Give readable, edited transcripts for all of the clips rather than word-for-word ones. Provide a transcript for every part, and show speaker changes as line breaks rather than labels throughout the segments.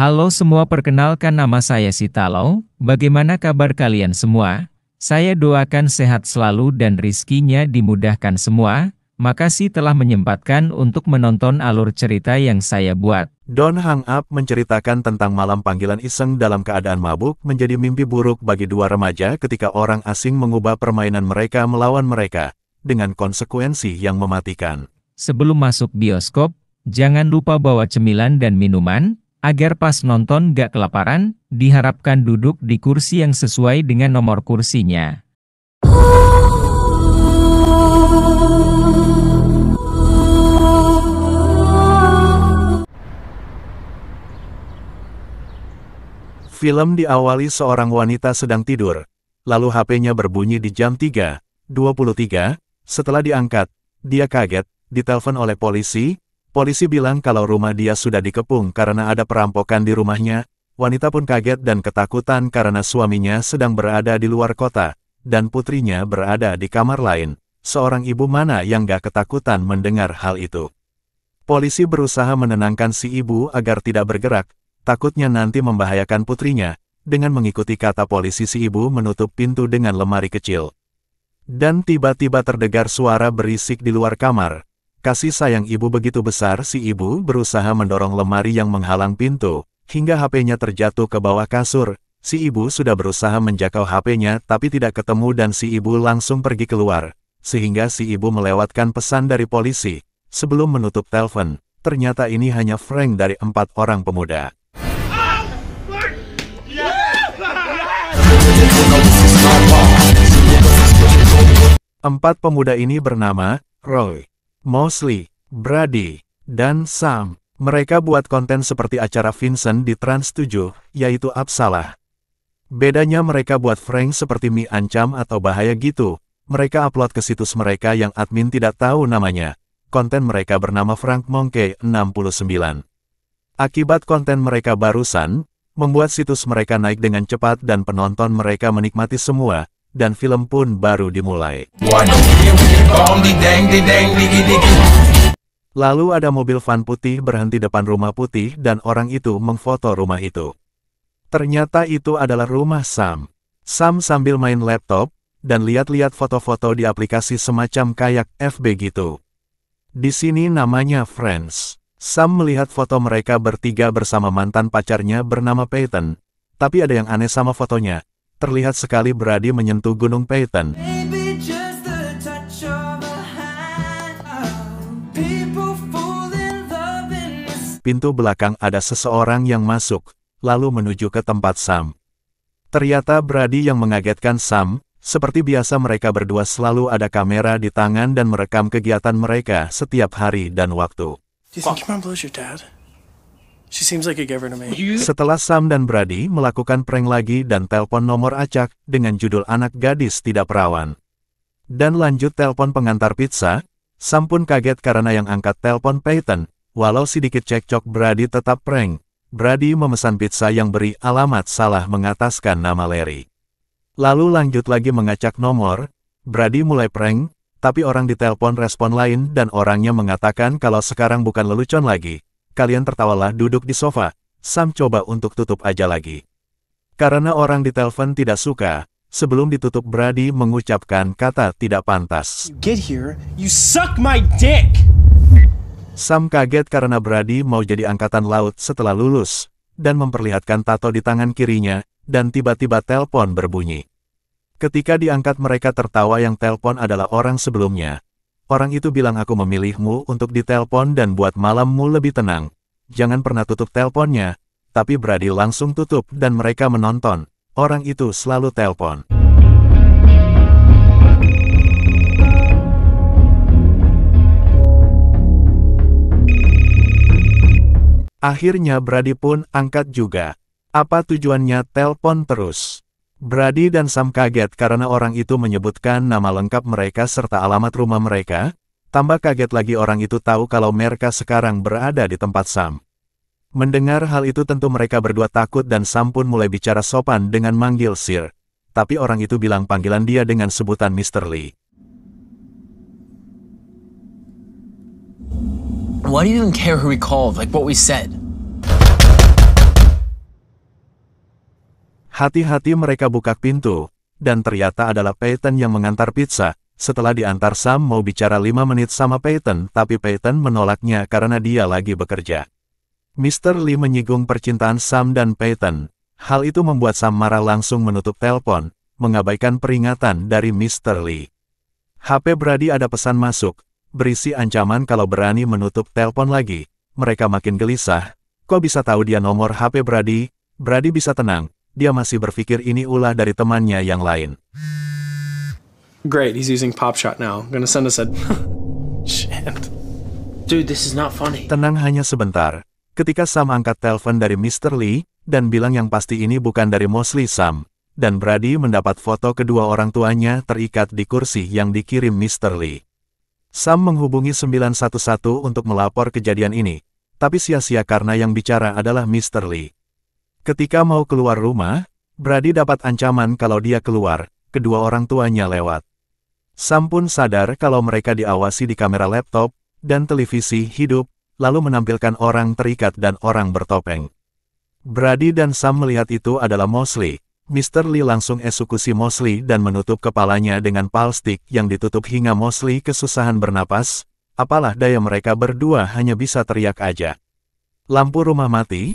Halo semua, perkenalkan nama saya Sitalo. Bagaimana kabar kalian semua? Saya doakan sehat selalu dan rizkinya dimudahkan semua. Makasih telah menyempatkan untuk menonton alur cerita yang saya buat.
Don't Hang Up menceritakan tentang malam panggilan iseng dalam keadaan mabuk menjadi mimpi buruk bagi dua remaja ketika orang asing mengubah permainan mereka melawan mereka, dengan konsekuensi yang mematikan.
Sebelum masuk bioskop, jangan lupa bawa cemilan dan minuman, agar pas nonton gak kelaparan. Diharapkan duduk di kursi yang sesuai dengan nomor kursinya.
Film diawali seorang wanita sedang tidur, lalu HP-nya berbunyi di jam 3:23. Setelah diangkat, dia kaget, ditelepon oleh polisi. Polisi bilang kalau rumah dia sudah dikepung karena ada perampokan di rumahnya. Wanita pun kaget dan ketakutan karena suaminya sedang berada di luar kota, dan putrinya berada di kamar lain. Seorang ibu mana yang gak ketakutan mendengar hal itu? Polisi berusaha menenangkan si ibu agar tidak bergerak, takutnya nanti membahayakan putrinya. Dengan mengikuti kata polisi, si ibu menutup pintu dengan lemari kecil. Dan tiba-tiba terdengar suara berisik di luar kamar. Kasih sayang ibu begitu besar, si ibu berusaha mendorong lemari yang menghalang pintu, hingga HP-nya terjatuh ke bawah kasur. Si ibu sudah berusaha menjangkau HP-nya tapi tidak ketemu dan si ibu langsung pergi keluar. Sehingga si ibu melewatkan pesan dari polisi. Sebelum menutup telepon, ternyata ini hanya prank dari 4 orang pemuda. Empat pemuda ini bernama Roy, Mosley, Brady, dan Sam. Mereka buat konten seperti acara Vincent di Trans 7, yaitu Absalah. Bedanya mereka buat prank seperti mie ancam atau bahaya gitu. Mereka upload ke situs mereka yang admin tidak tahu namanya. Konten mereka bernama Frank Monkey 69. Akibat konten mereka barusan, membuat situs mereka naik dengan cepat dan penonton mereka menikmati semua, dan film pun baru dimulai. Lalu ada mobil van putih berhenti depan rumah putih dan orang itu mengfoto rumah itu. Ternyata itu adalah rumah Sam. Sam sambil main laptop, dan lihat-lihat foto-foto di aplikasi semacam kayak FB gitu. Di sini namanya Friends. Sam melihat foto mereka bertiga bersama mantan pacarnya bernama Peyton. Tapi ada yang aneh sama fotonya. Terlihat sekali Brady menyentuh Gunung Peyton. Pintu belakang ada seseorang yang masuk, lalu menuju ke tempat Sam. Ternyata Brady yang mengagetkan Sam. Seperti biasa mereka berdua selalu ada kamera di tangan dan merekam kegiatan mereka setiap hari dan waktu. Setelah Sam dan Brady melakukan prank lagi dan telepon nomor acak dengan judul anak gadis tidak perawan. Dan lanjut telepon pengantar pizza, Sam pun kaget karena yang angkat telepon Peyton. Walau sedikit cekcok, Brady tetap prank. Brady memesan pizza yang beri alamat salah mengataskan nama Larry. Lalu lanjut lagi mengacak nomor, Brady mulai prank, tapi orang ditelepon respon lain dan orangnya mengatakan kalau sekarang bukan lelucon lagi. Kalian tertawalah duduk di sofa. Sam coba untuk tutup aja lagi. Karena orang ditelepon tidak suka, sebelum ditutup Brady mengucapkan kata tidak pantas.
Get here, you suck my dick!
Sam kaget karena Brady mau jadi angkatan laut setelah lulus, dan memperlihatkan tato di tangan kirinya, dan tiba-tiba telepon berbunyi. Ketika diangkat mereka tertawa, yang telepon adalah orang sebelumnya. Orang itu bilang, aku memilihmu untuk ditelepon dan buat malammu lebih tenang. Jangan pernah tutup teleponnya. Tapi Brady langsung tutup dan mereka menonton. Orang itu selalu telepon. Akhirnya Brady pun angkat juga. Apa tujuannya telepon terus? Brady dan Sam kaget karena orang itu menyebutkan nama lengkap mereka serta alamat rumah mereka. Tambah kaget lagi orang itu tahu kalau mereka sekarang berada di tempat Sam. Mendengar hal itu tentu mereka berdua takut dan Sam pun mulai bicara sopan dengan manggil Sir. Tapi orang itu bilang panggilan dia dengan sebutan Mr. Lee.
Why do you even care who we called, like what we said?
Hati-hati mereka buka pintu, dan ternyata adalah Peyton yang mengantar pizza. Setelah diantar Sam mau bicara 5 menit sama Peyton, tapi Peyton menolaknya karena dia lagi bekerja. Mr. Lee menyinggung percintaan Sam dan Peyton. Hal itu membuat Sam marah langsung menutup telepon, mengabaikan peringatan dari Mr. Lee. HP Brady ada pesan masuk, berisi ancaman kalau berani menutup telepon lagi. Mereka makin gelisah. Kok bisa tahu dia nomor HP Brady? Brady bisa tenang. Dia masih berpikir ini ulah dari temannya yang lain.
Great, he's using Pop Shot now. Gonna send us a... Shit.
Dude, this is not funny.
Tenang hanya sebentar. Ketika Sam angkat telepon dari Mr. Lee, dan bilang yang pasti ini bukan dari Mosley Sam, dan Brady mendapat foto kedua orang tuanya terikat di kursi yang dikirim Mr. Lee. Sam menghubungi 911 untuk melapor kejadian ini, tapi sia-sia karena yang bicara adalah Mr. Lee. Ketika mau keluar rumah, Brady dapat ancaman kalau dia keluar, kedua orang tuanya lewat. Sam pun sadar kalau mereka diawasi di kamera laptop dan televisi hidup, lalu menampilkan orang terikat dan orang bertopeng. Brady dan Sam melihat itu adalah Mosley. Mr. Lee langsung eksekusi Mosley dan menutup kepalanya dengan palstik yang ditutup hingga Mosley kesusahan bernapas. Apalah daya mereka berdua hanya bisa teriak aja. Lampu rumah mati.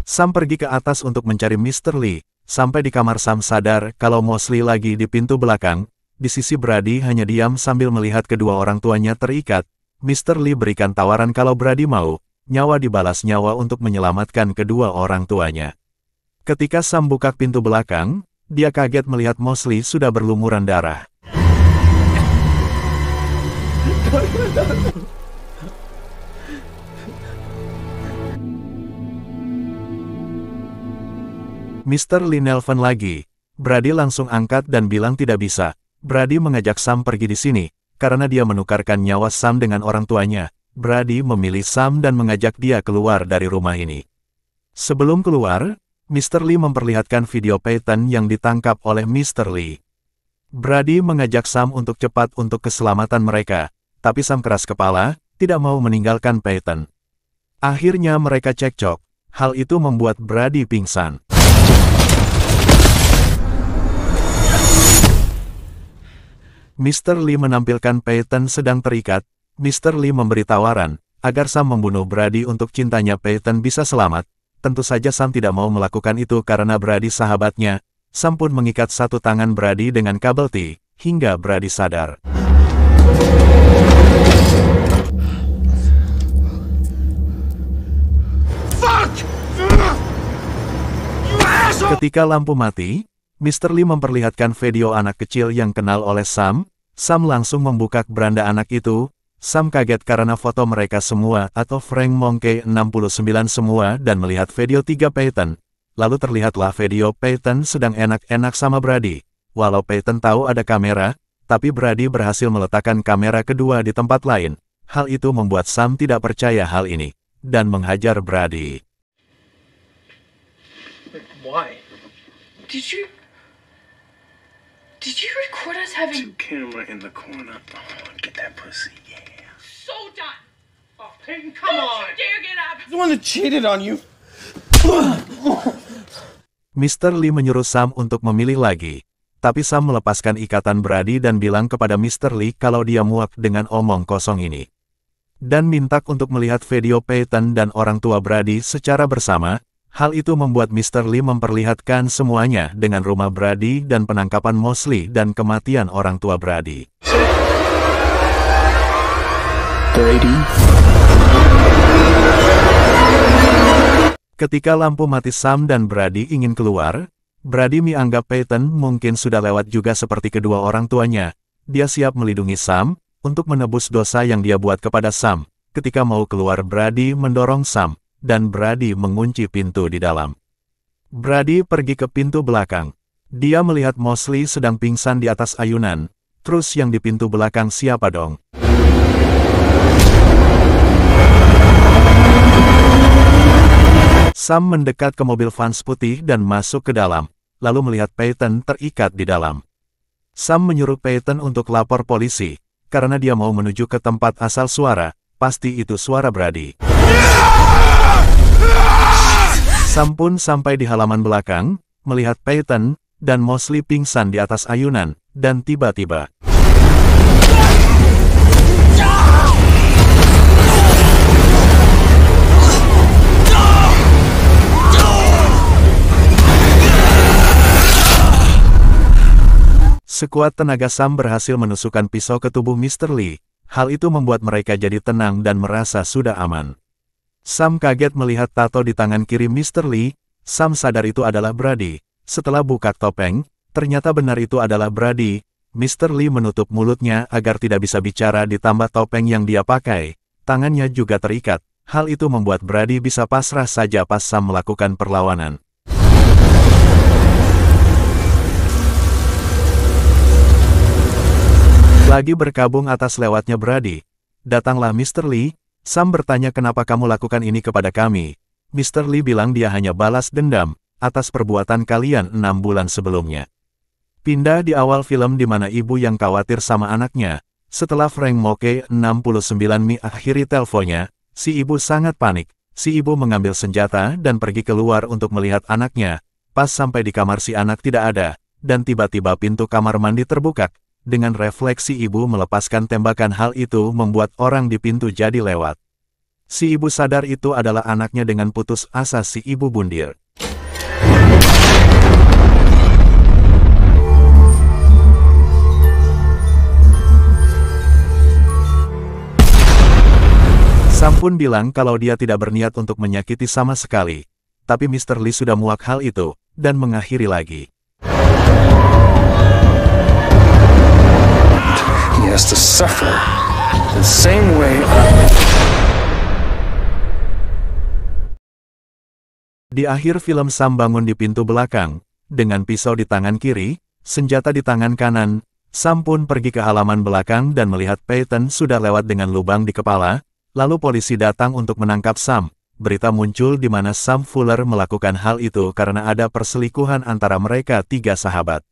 Sam pergi ke atas untuk mencari Mr. Lee. Sampai di kamar Sam sadar kalau Mosley lagi di pintu belakang. Di sisi Brady hanya diam sambil melihat kedua orang tuanya terikat. Mr. Lee berikan tawaran kalau Brady mau, nyawa dibalas nyawa untuk menyelamatkan kedua orang tuanya. Ketika Sam buka pintu belakang, dia kaget melihat Mosley sudah berlumuran darah. Mr. Lee nelpon lagi. Brady langsung angkat dan bilang tidak bisa. Brady mengajak Sam pergi di sini, karena dia menukarkan nyawa Sam dengan orang tuanya. Brady memilih Sam dan mengajak dia keluar dari rumah ini. Sebelum keluar, Mr. Lee memperlihatkan video Peyton yang ditangkap oleh Mr. Lee. Brady mengajak Sam untuk cepat untuk keselamatan mereka, tapi Sam keras kepala, tidak mau meninggalkan Peyton. Akhirnya mereka cekcok. Hal itu membuat Brady pingsan. Mr. Lee menampilkan Peyton sedang terikat. Mr. Lee memberi tawaran, agar Sam membunuh Brady untuk cintanya Peyton bisa selamat. Tentu saja Sam tidak mau melakukan itu karena Brady sahabatnya. Sam pun mengikat satu tangan Brady dengan kabel T, hingga Brady sadar. Ketika lampu mati, Mr. Lee memperlihatkan video anak kecil yang kenal oleh Sam. Sam langsung membuka beranda anak itu. Sam kaget karena foto mereka semua atau Frank Monkey 69 semua dan melihat video 3 Peyton. Lalu terlihatlah video Peyton sedang enak-enak sama Brady. Walau Peyton tahu ada kamera, tapi Brady berhasil meletakkan kamera kedua di tempat lain. Hal itu membuat Sam tidak percaya hal ini, dan menghajar Brady.
Why? Did you record us having...
Camera in the corner. Oh, get that pussy, yeah.
So done!
Oh, Peyton, come on!
Don't you dare get up!
The one that cheated on you!
Mr. Lee menyuruh Sam untuk memilih lagi. Tapi Sam melepaskan ikatan Brady dan bilang kepada Mr. Lee kalau dia muak dengan omong kosong ini. Dan minta untuk melihat video Peyton dan orang tua Brady secara bersama. Hal itu membuat Mr. Lee memperlihatkan semuanya dengan rumah Brady dan penangkapan Mosley dan kematian orang tua Brady.
Brady.
Ketika lampu mati Sam dan Brady ingin keluar, Brady menganggap Peyton mungkin sudah lewat juga seperti kedua orang tuanya. Dia siap melindungi Sam untuk menebus dosa yang dia buat kepada Sam. Ketika mau keluar Brady mendorong Sam. Dan Brady mengunci pintu di dalam. Brady pergi ke pintu belakang. Dia melihat Mosley sedang pingsan di atas ayunan. Terus yang di pintu belakang siapa dong? Sam mendekat ke mobil Vans putih dan masuk ke dalam, lalu melihat Peyton terikat di dalam. Sam menyuruh Peyton untuk lapor polisi, karena dia mau menuju ke tempat asal suara, pasti itu suara Brady. Sam pun sampai di halaman belakang, melihat Peyton dan Mosley pingsan di atas ayunan, dan tiba-tiba sekuat tenaga Sam berhasil menusukkan pisau ke tubuh Mr. Lee. Hal itu membuat mereka jadi tenang dan merasa sudah aman. Sam kaget melihat tato di tangan kiri Mr. Lee. Sam sadar itu adalah Brady. Setelah buka topeng, ternyata benar itu adalah Brady. Mr. Lee menutup mulutnya agar tidak bisa bicara ditambah topeng yang dia pakai. Tangannya juga terikat. Hal itu membuat Brady bisa pasrah saja pas Sam melakukan perlawanan. Lagi berkabung atas lewatnya Brady. Datanglah Mr. Lee. Sam bertanya kenapa kamu lakukan ini kepada kami. Mr. Lee bilang dia hanya balas dendam atas perbuatan kalian 6 bulan sebelumnya. Pindah di awal film di mana ibu yang khawatir sama anaknya. Setelah Frank Moke 69 akhiri teleponnya, si ibu sangat panik. Si ibu mengambil senjata dan pergi keluar untuk melihat anaknya. Pas sampai di kamar si anak tidak ada, dan tiba-tiba pintu kamar mandi terbuka. Dengan refleksi ibu melepaskan tembakan, hal itu membuat orang di pintu jadi lewat. Si ibu sadar itu adalah anaknya dengan putus asa si ibu bundir. Sam pun bilang kalau dia tidak berniat untuk menyakiti sama sekali. Tapi Mr. Lee sudah muak hal itu, dan mengakhiri lagi.
He has to suffer the same way.
Di akhir film Sam bangun di pintu belakang, dengan pisau di tangan kiri, senjata di tangan kanan. Sam pun pergi ke halaman belakang dan melihat Peyton sudah lewat dengan lubang di kepala, lalu polisi datang untuk menangkap Sam. Berita muncul di mana Sam Fuller melakukan hal itu karena ada perselingkuhan antara mereka 3 sahabat.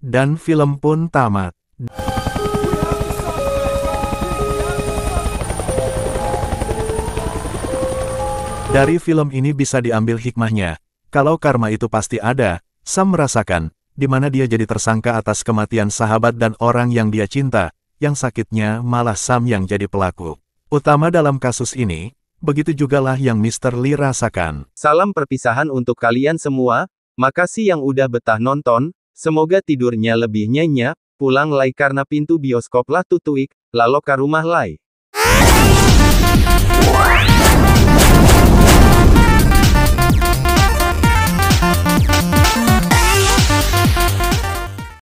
Dan film pun tamat. Dari film ini bisa diambil hikmahnya. Kalau karma itu pasti ada, Sam merasakan, di mana dia jadi tersangka atas kematian sahabat dan orang yang dia cinta, yang sakitnya malah Sam yang jadi pelaku utama dalam kasus ini. Begitu jugalah yang Mr. Lee rasakan.
Salam perpisahan untuk kalian semua, makasih yang udah betah nonton, semoga tidurnya lebih nyenyak, pulang lai karena pintu bioskop lah tutup, lalu ke rumah lai.